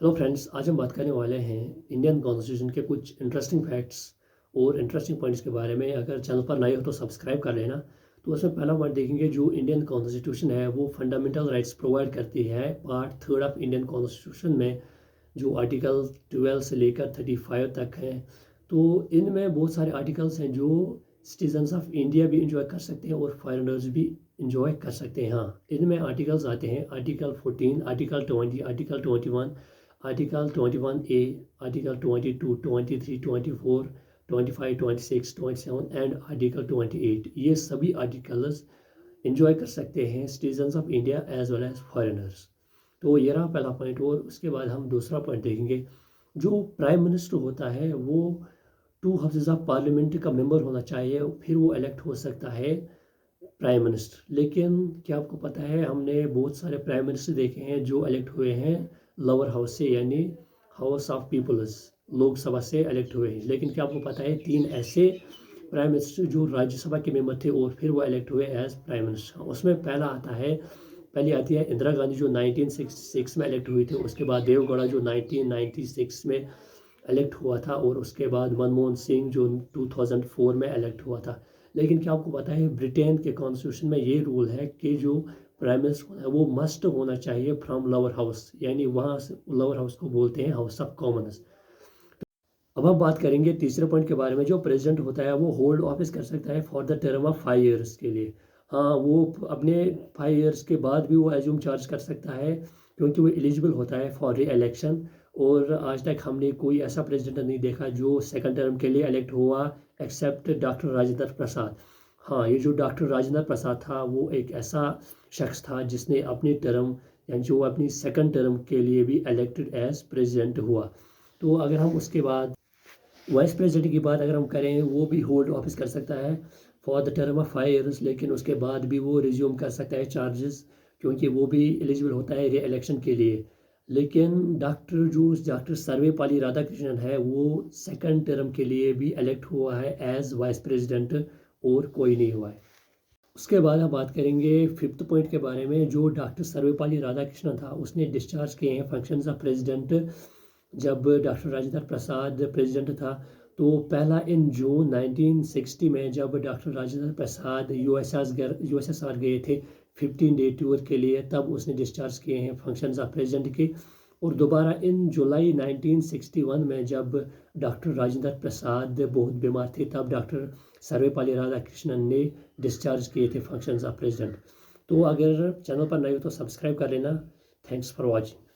Hello friends, आज हम बात करने वाले हैं इंडियन कॉन्स्टिट्यूशन के कुछ इंटरेस्टिंग फैक्ट्स और इंटरेस्टिंग पॉइंट्स के बारे में। अगर चैनल पर नए हो तो सब्सक्राइब कर लेना। तो उसमें पहला पॉइंट देखेंगे, जो इंडियन कॉन्स्टिट्यूशन है वो फंडामेंटल राइट्स प्रोवाइड करती है। पार्ट 3 ऑफ इंडियन कॉन्स्टिट्यूशन में जो आर्टिकल 12 से लेकर 35 तक हैं, तो इनमें बहुत सारे आर्टिकल्स हैं जो सिटीजन्स ऑफ इंडिया भी इंजॉय कर सकते हैं और फॉरेनर्स भी इंजॉय कर सकते हैं। हाँ, इनमें आर्टिकल्स आते हैं article 14, article 20, article 21, article 21A, article 22, 23, 24, 25, 26, 27 and article 28। ये सभी आर्टिकल्स इंजॉय कर सकते हैं citizens of India as well as foreigners. तो ये रहा पहला पॉइंट। और उसके बाद हम दूसरा पॉइंट देखेंगे, जो प्राइम मिनिस्टर होता है वो 2 हाउसेज ऑफ पार्लियामेंट का मेंबर होना चाहिए, फिर वो इलेक्ट हो सकता है प्राइम मिनिस्टर। लेकिन क्या आपको पता है, हमने बहुत सारे प्राइम मिनिस्टर देखे हैं जो इलेक्ट हुए हैं लोअर हाउस से, यानी हाउस ऑफ पीपल्स, लोकसभा से इलेक्ट हुए हैं। लेकिन क्या आपको पता है 3 ऐसे प्राइम मिनिस्टर जो राज्यसभा के मेंबर थे और फिर वो इलेक्ट हुए एज प्राइम मिनिस्टर। उसमें पहली आती है इंदिरा गांधी जो 1966 में इलेक्ट हुई थी। उसके बाद देवगौड़ा जो 1996 में इलेक्ट हुआ था। और उसके बाद मनमोहन सिंह जो 2004 में इलेक्ट हुआ था। लेकिन क्या आपको पता है, ब्रिटेन के कॉन्स्टिट्यूशन में ये रूल है कि जो प्राइम मिनिस्टर है वो मस्ट होना चाहिए फ्रॉम लोअर हाउस, यानी वहाँ से लोअर हाउस को बोलते हैं हाउस ऑफ कॉमन्स। अब हम बात करेंगे तीसरे पॉइंट के बारे में। जो प्रेसिडेंट होता है वो होल्ड ऑफिस कर सकता है for the term of 5 years के लिए। हाँ, वो अपने 5 ईयर्स के बाद भी वो एज्यूम चार्ज कर सकता है, क्योंकि वो एलिजिबल होता है फॉर री इलेक्शन। और आज तक हमने कोई ऐसा प्रेसिडेंट नहीं देखा जो सेकंड टर्म के लिए इलेक्ट हुआ, एक्सेप्ट डॉक्टर राजेंद्र प्रसाद। हाँ, ये जो डॉक्टर राजेंद्र प्रसाद था वो एक ऐसा शख्स था जिसने अपनी टर्म, यानी जो अपनी सेकंड टर्म के लिए भी इलेक्टेड एज प्रेसिडेंट हुआ। तो अगर हम उसके बाद वाइस प्रेसिडेंट की बात अगर हम करें, वो भी होल्ड ऑफिस कर सकता है for the term of 5 years, लेकिन उसके बाद भी वो रिज्यूम कर सकता है चार्जेस, क्योंकि वो भी एलिजिबल होता है री इलेक्शन के लिए। लेकिन डॉक्टर सर्वपल्ली राधाकृष्णन है वो सेकंड टर्म के लिए भी इलेक्ट हुआ है एज वाइस प्रेसिडेंट, और कोई नहीं हुआ है। उसके बाद हम बात करेंगे फिफ्थ पॉइंट के बारे में। जो डॉक्टर सर्वपल्ली राधाकृष्णन था उसने डिस्चार्ज किए हैं फंक्शंस ऑफ प्रेसिडेंट जब डॉक्टर राजेंद्र प्रसाद प्रेसिडेंट था। तो पहला इन जून 1960 में जब डॉक्टर राजेंद्र प्रसाद यूएसएसआर गए थे 15 डे टूर के लिए, तब उसने डिस्चार्ज किए हैं फंक्शंस ऑफ प्रेसिडेंट के। और दोबारा इन जुलाई 1961 में जब डॉक्टर राजेंद्र प्रसाद बहुत बीमार थे, तब डॉक्टर सर्वपल्ली राधाकृष्णन ने डिस्चार्ज किए थे फंक्शंस ऑफ प्रेसिडेंट। तो अगर चैनल पर नए हो तो सब्सक्राइब कर लेना। Thanks for watching.